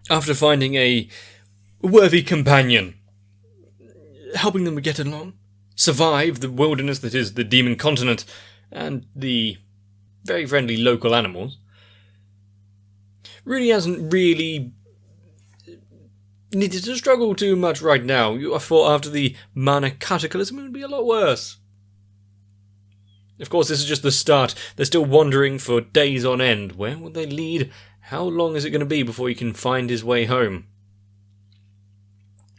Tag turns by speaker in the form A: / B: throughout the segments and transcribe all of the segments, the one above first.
A: after finding a worthy companion, helping them get along, survive the wilderness that is the Demon Continent, and the very friendly local animals, really hasn't really needed to struggle too much right now. I thought after the Mana Cataclysm it would be a lot worse. Of course, this is just the start. They're still wandering for days on end. Where will they lead? How long is it going to be before he can find his way home?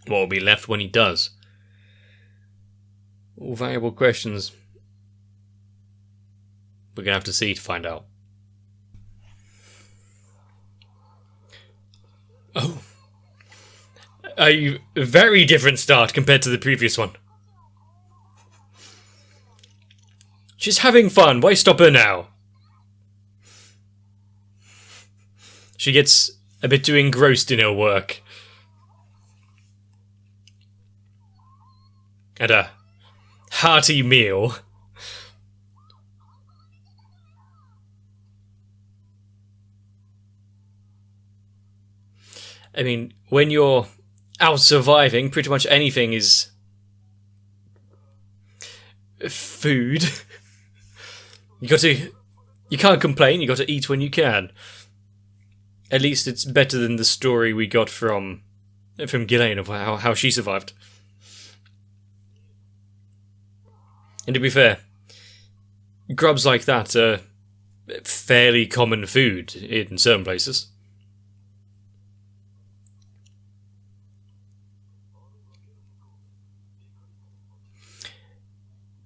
A: What will be left when he does? All valuable questions. We're going to have to see to find out. Oh. A very different start compared to the previous one. She's having fun. Why stop her now? She gets a bit too engrossed in her work. And a hearty meal. I mean, when you're out surviving, pretty much anything is food. You can't complain, you got to eat when you can. At least it's better than the story we got from Ghislaine of how she survived. And to be fair, grubs like that are fairly common food in certain places.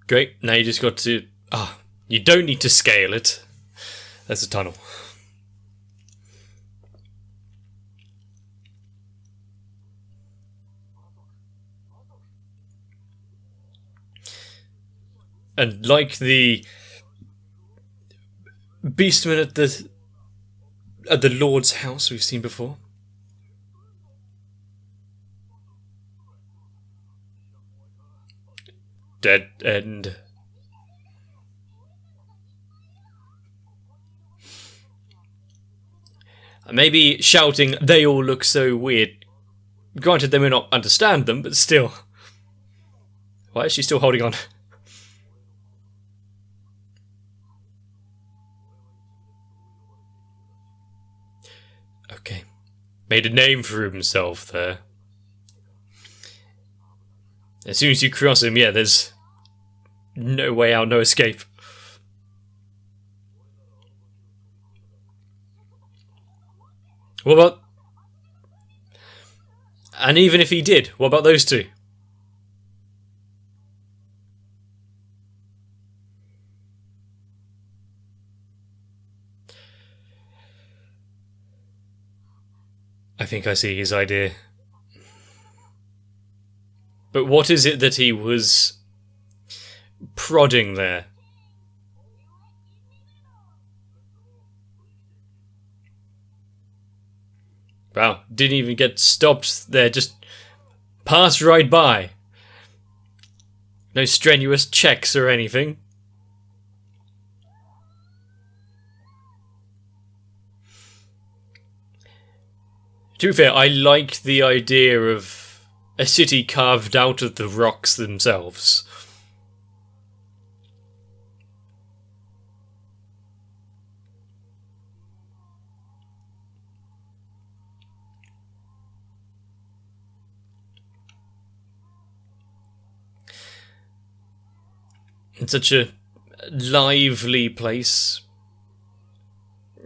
A: Great, now you just got to... you don't need to scale it. There's a tunnel. And like the beastmen at the Lord's house we've seen before. Dead End. Maybe shouting, "They all look so weird." Granted, they may not understand them, but still. Why is she still holding on? Okay. Made a name for himself there. As soon as you cross him, yeah, there's no way out, no escape. What about... And even if he did, what about those two? I think I see his idea. But what is it that he was prodding there? Wow, didn't even get stopped there, just passed right by. No strenuous checks or anything. To be fair, I like the idea of a city carved out of the rocks themselves. It's such a lively place.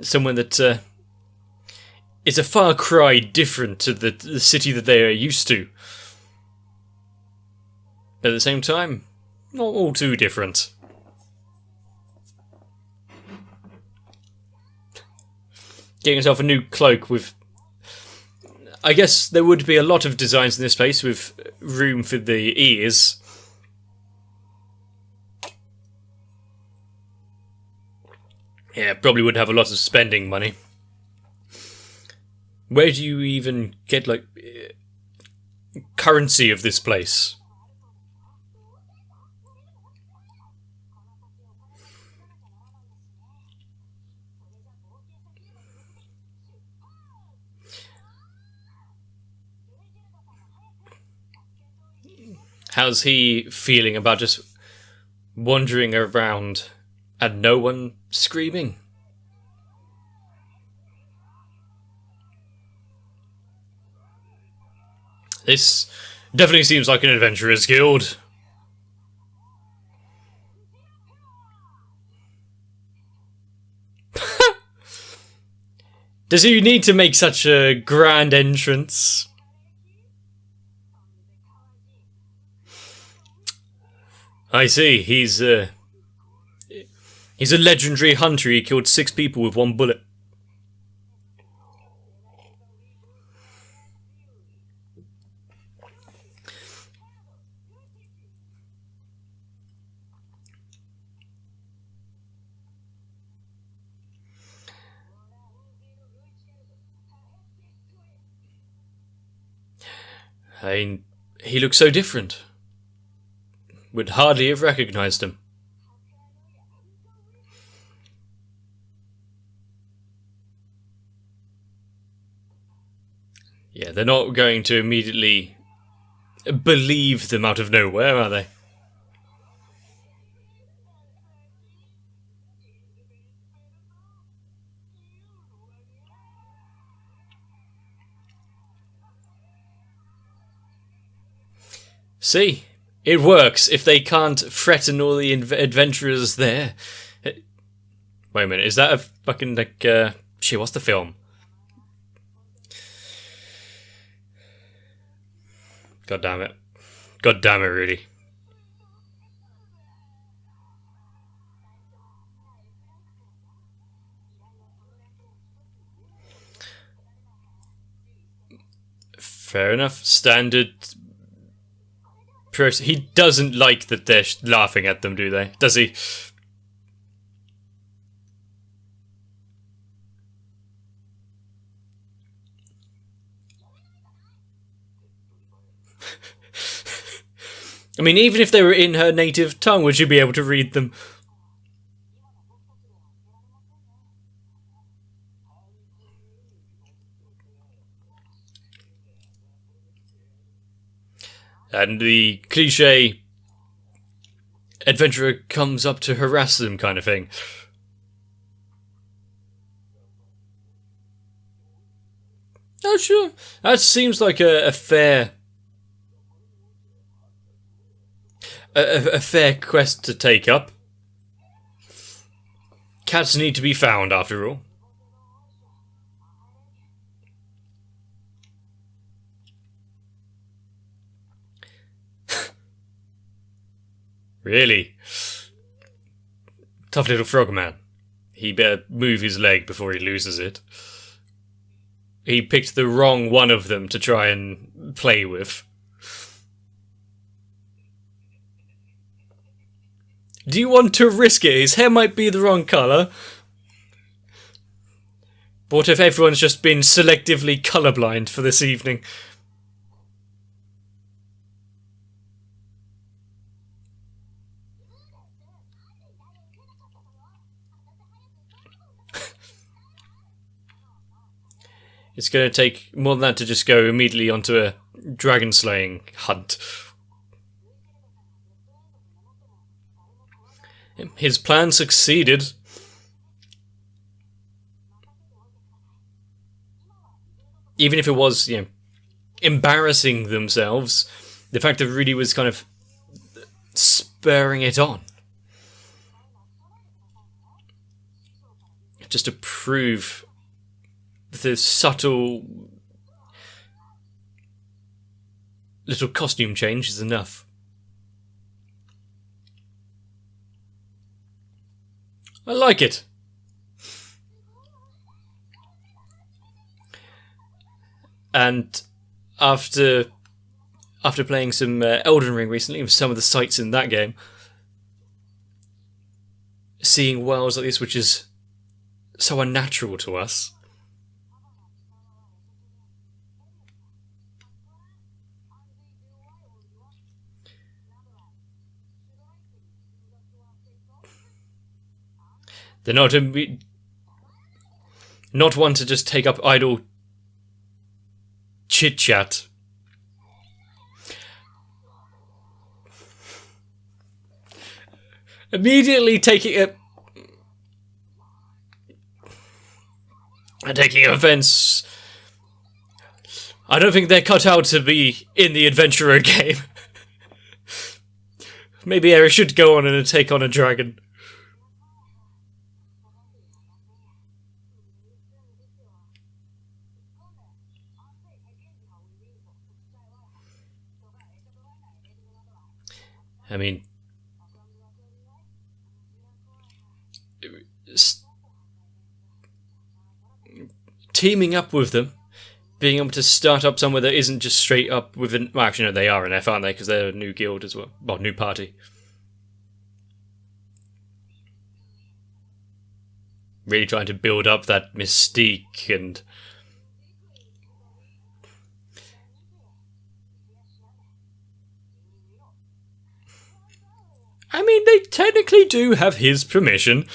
A: Somewhere that is a far cry different to the city that they are used to. But at the same time, not all too different. Getting yourself a new cloak with... I guess there would be a lot of designs in this place with room for the ears. Yeah, probably would have a lot of spending money. Where do you even get, like, currency of this place? How's he feeling about just wandering around and no one screaming? This definitely seems like an adventurer's guild. Does he need to make such a grand entrance? I see, he's a legendary hunter. He killed 6 people with 1 bullet. He looks so different. Would hardly have recognized him. Yeah, they're not going to immediately believe them out of nowhere, are they? See, it works if they can't threaten all the adventurers there. Wait a minute, is that a fucking, like, shit, what's the film? God damn it. God damn it, really. Fair enough. Standard. He doesn't like that they're laughing at them, do they? Does he? I mean, even if they were in her native tongue, would you be able to read them? And the cliche adventurer comes up to harass them kind of thing. Oh, sure. That seems like a fair... A fair quest to take up. Cats need to be found, after all. Really? Tough little frogman. He better move his leg before he loses it. He picked the wrong one of them to try and play with. Do you want to risk it? His hair might be the wrong colour. But what if everyone's just been selectively colourblind for this evening? It's going to take more than that to just go immediately onto a dragon slaying hunt. His plan succeeded. Even if it was, embarrassing themselves, the fact that it really was kind of spurring it on. Just to prove the subtle little costume change is enough. I like it. And after playing some Elden Ring recently, with some of the sights in that game, seeing worlds like this, which is so unnatural to us. They're not one to just take up idle chit-chat. Immediately taking offense. I don't think they're cut out to be in the adventurer game. Maybe Eri should go on and take on a dragon. I mean, teaming up with them, being able to start up somewhere that isn't just straight up within... Well, actually, no, they are an F, aren't they? Because they're a new guild as well. Well, new party. Really trying to build up that mystique and... I mean, they technically do have his permission.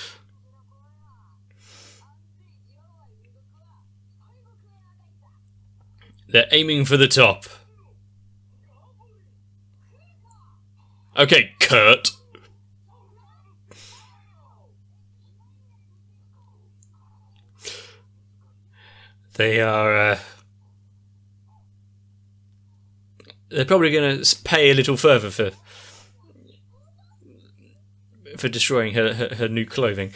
A: They're aiming for the top. Okay, Kurt. They are... they're probably going to pay a little further for destroying her new clothing.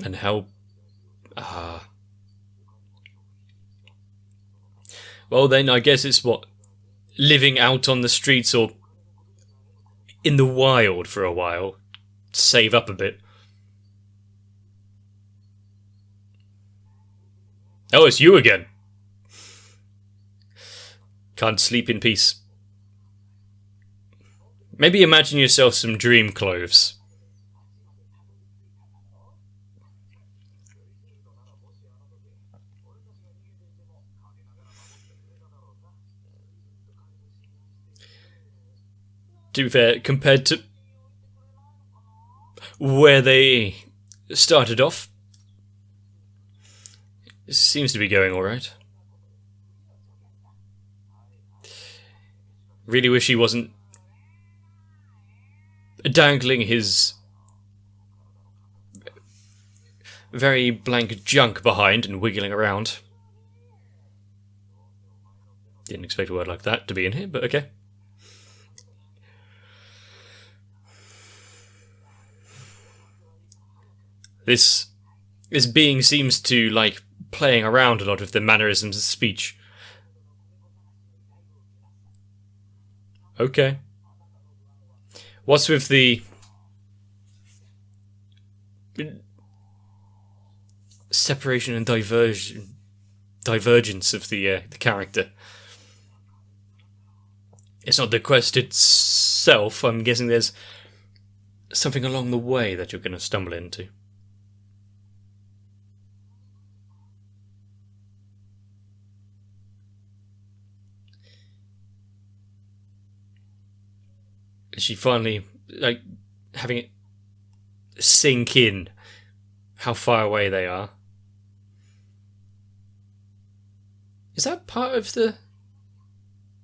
A: And how... Well then, I guess it's what... living out on the streets or in the wild for a while. Save up a bit. Oh, it's you again. Can't sleep in peace. Maybe imagine yourself some dream clothes. To be fair, compared to where they started off, it seems to be going alright. Really wish he wasn't dangling his very blank junk behind and wiggling around. Didn't expect a word like that to be in here, but okay. This being seems to like playing around a lot with the mannerisms of speech. Okay. What's with the separation and divergence of the character? It's not the quest itself. I'm guessing there's something along the way that you're going to stumble into. She finally, like, having it sink in how far away they are. Is that part of the...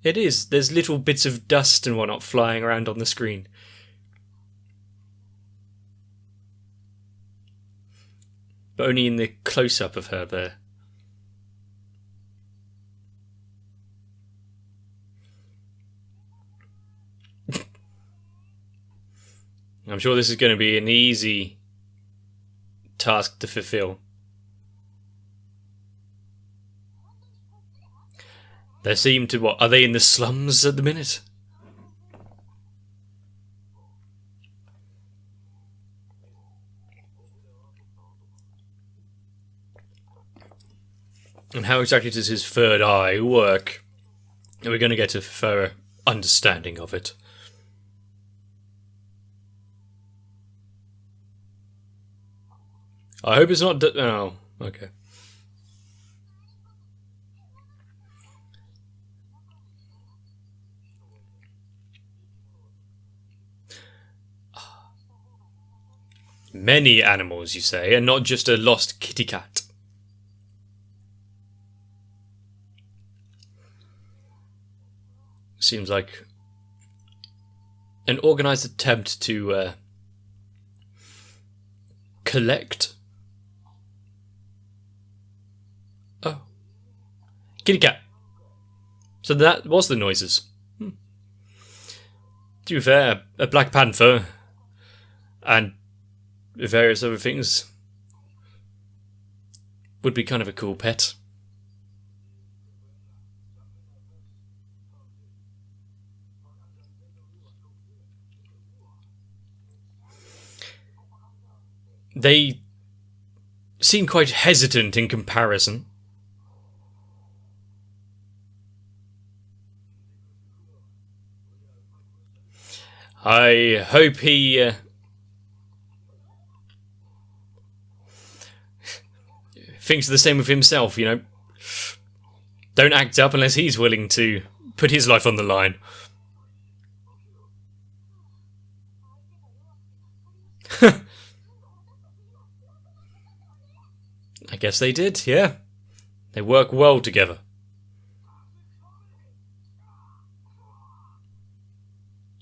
A: It is. There's little bits of dust and whatnot flying around on the screen. But only in the close-up of her there. I'm sure this is going to be an easy task to fulfill. They seem to... What? Are they in the slums at the minute? And how exactly does his third eye work? Are we going to get a further understanding of it? I hope it's not... Oh, okay. Many animals, you say, and not just a lost kitty cat. Seems like an organised attempt to collect. Oh. Kitty cat. So that was the noises. To be fair, a black panther and various other things would be kind of a cool pet. They seem quite hesitant in comparison. I hope he thinks the same of himself, you know. Don't act up unless he's willing to put his life on the line. I guess they did, yeah. They work well together.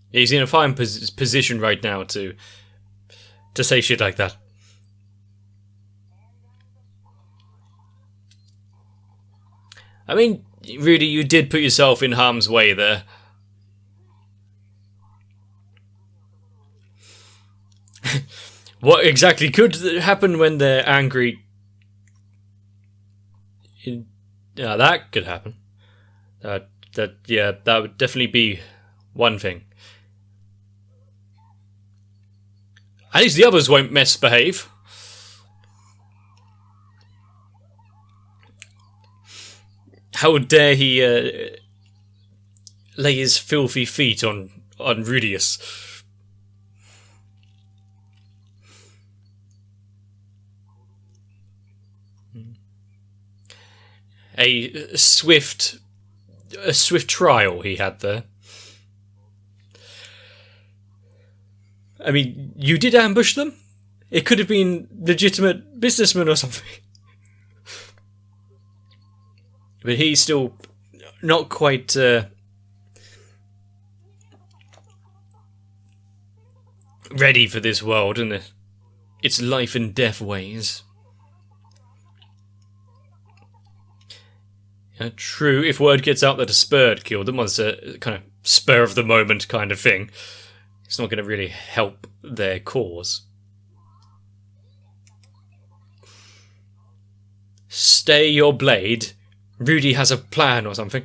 A: He's in a fine position right now to say shit like that. I mean, Rudy, you did put yourself in harm's way there. What exactly could happen when they're angry? Yeah, that could happen. That would definitely be one thing. At least the others won't misbehave. How dare he lay his filthy feet on Rudius? A swift trial he had there. I mean, you did ambush them? It could have been legitimate businessmen or something. But he's still not quite ready for this world and its life and death ways. True, if word gets out that a Spurd killed them, it's a kind of spur of the moment kind of thing. It's not going to really help their cause. Stay your blade. Rudy has a plan or something.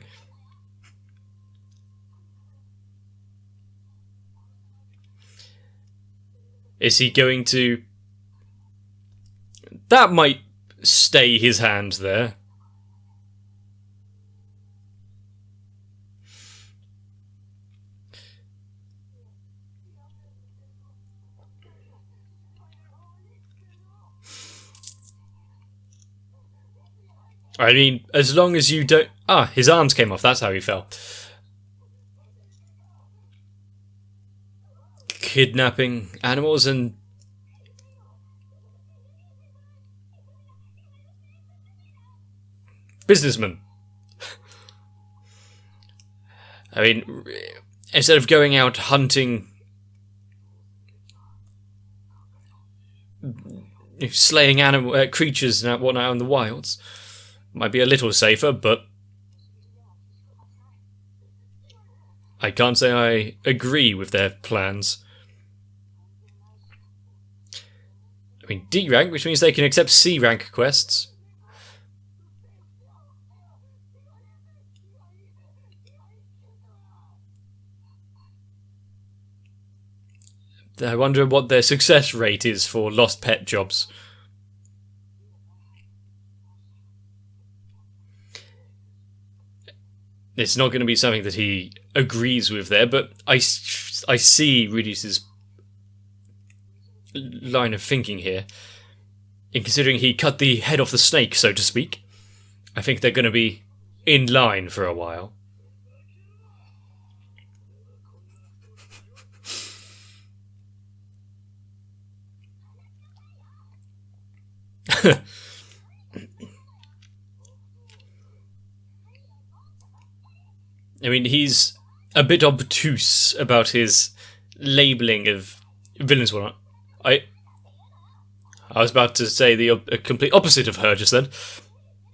A: Is he going to... That might stay his hand there. I mean, as long as you don't... Ah, his arms came off, that's how he fell. Kidnapping animals and... businessmen. I mean, instead of going out hunting... slaying animal creatures and whatnot in the wilds... Might be a little safer, but I can't say I agree with their plans. I mean, D rank, which means they can accept C rank quests. I wonder what their success rate is for lost pet jobs. It's not going to be something that he agrees with there, but I see Rudius's line of thinking here. In considering he cut the head off the snake, so to speak, I think they're going to be in line for a while. I mean, he's a bit obtuse about his labelling of villains. Whatnot. I was about to say the complete opposite of her just then.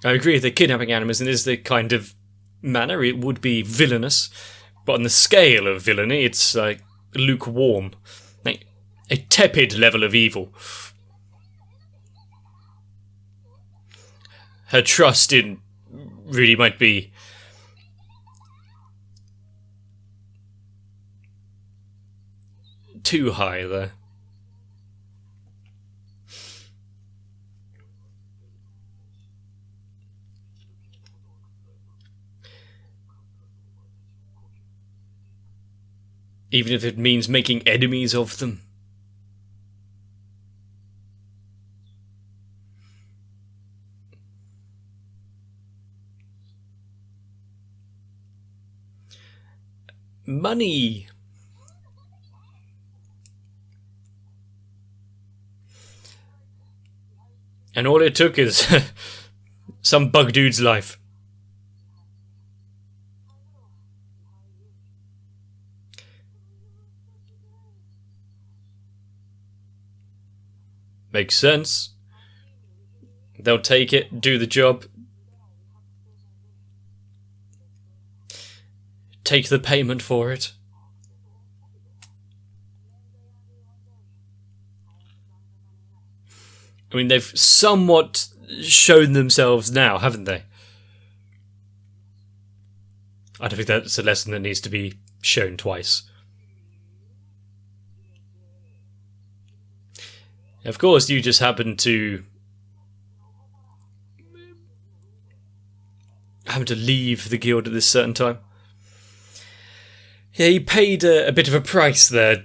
A: I agree with the kidnapping animals, and is the kind of manner it would be villainous, but on the scale of villainy, it's like lukewarm, like a tepid level of evil. Her trust in really might be too high there. Even if it means making enemies of them. Money. And all it took is some bug dude's life. Makes sense. They'll take it, do the job, take the payment for it. I mean, they've somewhat shown themselves now, haven't they? I don't think that's a lesson that needs to be shown twice. Of course, you just happen to leave the guild at this certain time. Yeah, he paid a bit of a price there.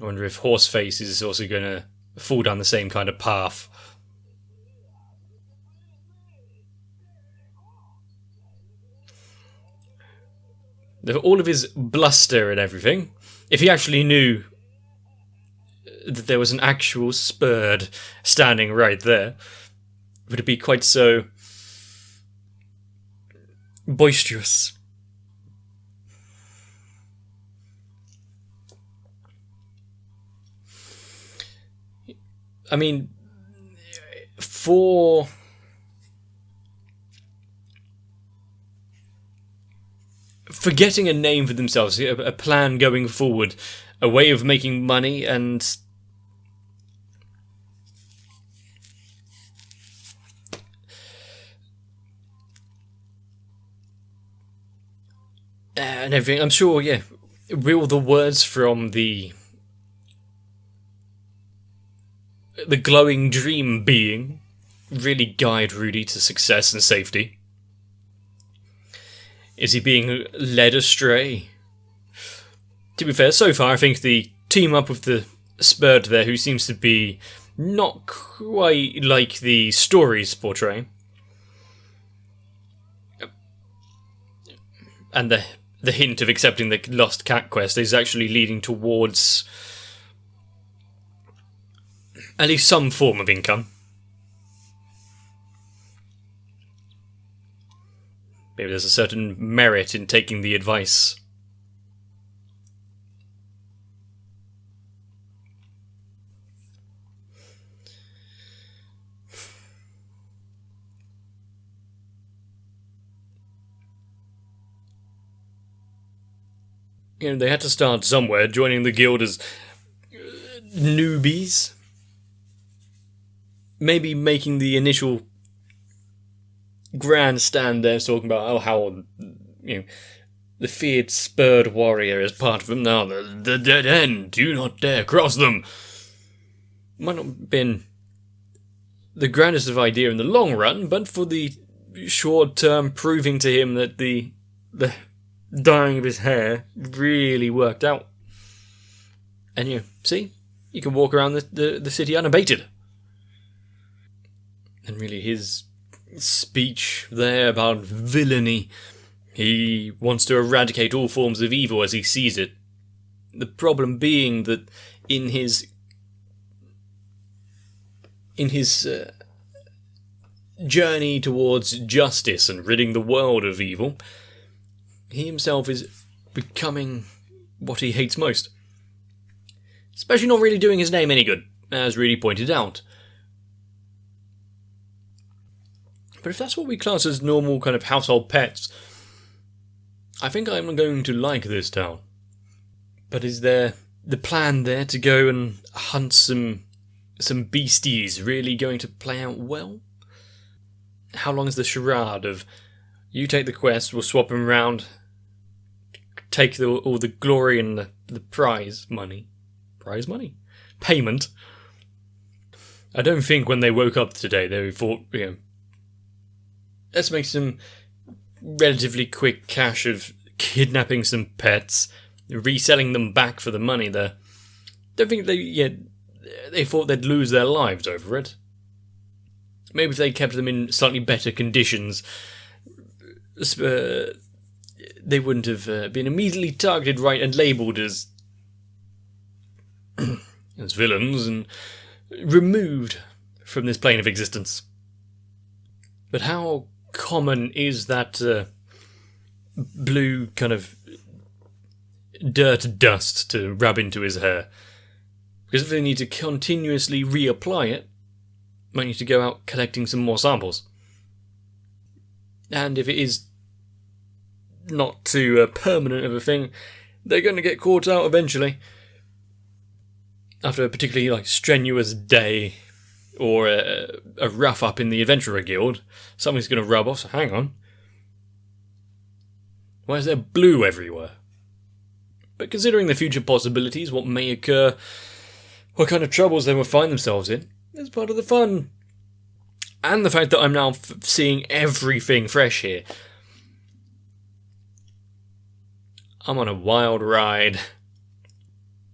A: I wonder if Horseface is also going to fall down the same kind of path. All of his bluster and everything, if he actually knew that there was an actual Spurd standing right there, would it be quite so boisterous? I mean, for getting a name for themselves, a plan going forward, a way of making money, and everything. I'm sure, yeah, will the words from the glowing dream being really guide Rudy to success and safety? Is he being led astray? To be fair, so far I think the team up with the Spurd there, who seems to be not quite like the stories portray, and the hint of accepting the Lost Cat quest is actually leading towards at least some form of income. Maybe there's a certain merit in taking the advice. You know, they had to start somewhere, joining the guild as newbies. Maybe making the initial grandstand there, talking about how the feared Spurd warrior is part of them now. The dead end, do not dare cross them. Might not have been the grandest of idea in the long run, but for the short term, proving to him that the dyeing of his hair really worked out. And you can walk around the city unabated. And really his speech there about villainy He wants to eradicate all forms of evil as he sees it. The problem being that in his journey towards justice and ridding the world of evil, he himself is becoming what he hates most. Especially not really doing his name any good, as really pointed out. But if that's what we class as normal kind of household pets, I think I'm going to like this town. But is there the plan there to go and hunt some beasties really going to play out well? How long is the charade of you take the quest, we'll swap them around, take all the glory and the prize money? Payment? I don't think when they woke up today they thought, let's make some relatively quick cash of kidnapping some pets, reselling them back for the money there. Don't think they thought they'd lose their lives over it. Maybe if they kept them in slightly better conditions, they wouldn't have been immediately targeted right and labelled as villains and removed from this plane of existence. But how common is that blue kind of dirt dust to rub into his hair? Because if they need to continuously reapply it, might need to go out collecting some more samples. And if it is not too permanent of a thing, they're going to get caught out eventually. After a particularly strenuous day or a rough up in the Adventurer Guild, something's going to rub off, so hang on. Why is there blue everywhere? But considering the future possibilities, what may occur, what kind of troubles they will find themselves in, it's part of the fun. And the fact that I'm now seeing everything fresh here. I'm on a wild ride.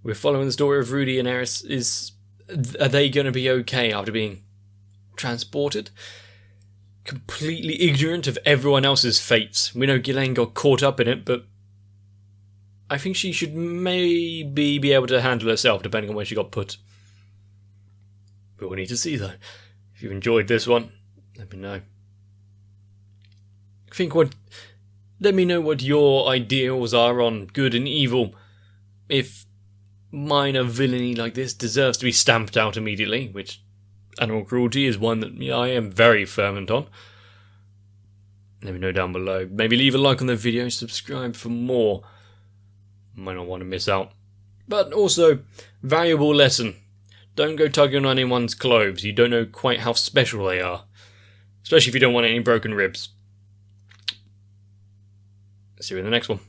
A: We're following the story of Rudy and Eris. Are they going to be okay after being transported? Completely ignorant of everyone else's fates. We know Ghislaine got caught up in it, but I think she should maybe be able to handle herself depending on where she got put. But we'll need to see though. If you've enjoyed this one, let me know. Let me know what your ideals are on good and evil. If minor villainy like this deserves to be stamped out immediately, which animal cruelty is one that I am very fervent on. Let me know down below. Maybe leave a like on the video, subscribe for more. Might not want to miss out. But also, valuable lesson. Don't go tugging on anyone's clothes. You don't know quite how special they are. Especially if you don't want any broken ribs. See you in the next one.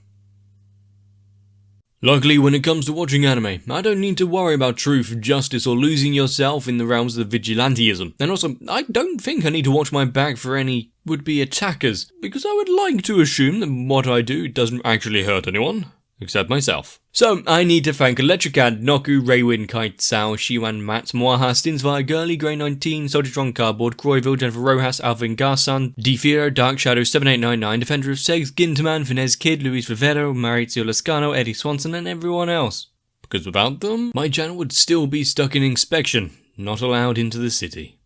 A: Luckily, when it comes to watching anime, I don't need to worry about truth, justice, or losing yourself in the realms of vigilantism. And also, I don't think I need to watch my back for any would-be attackers, because I would like to assume that what I do doesn't actually hurt anyone. Except myself. So, I need to thank Electricad, Noku, Raywin, Kite, Sao, Shiwan, Matt, Moaha, Stinsfire, Girly, Grey 19, Soldiertron, Cardboard, Croyville, Jennifer Rojas, Alvin Garson, Defiro, Dark Shadow 7899, Defender of Segs, Ginterman, Finesse Kid, Luis Vivero, Maurizio Lascano, Eddie Swanson, and everyone else. Because without them, my channel would still be stuck in inspection, not allowed into the city.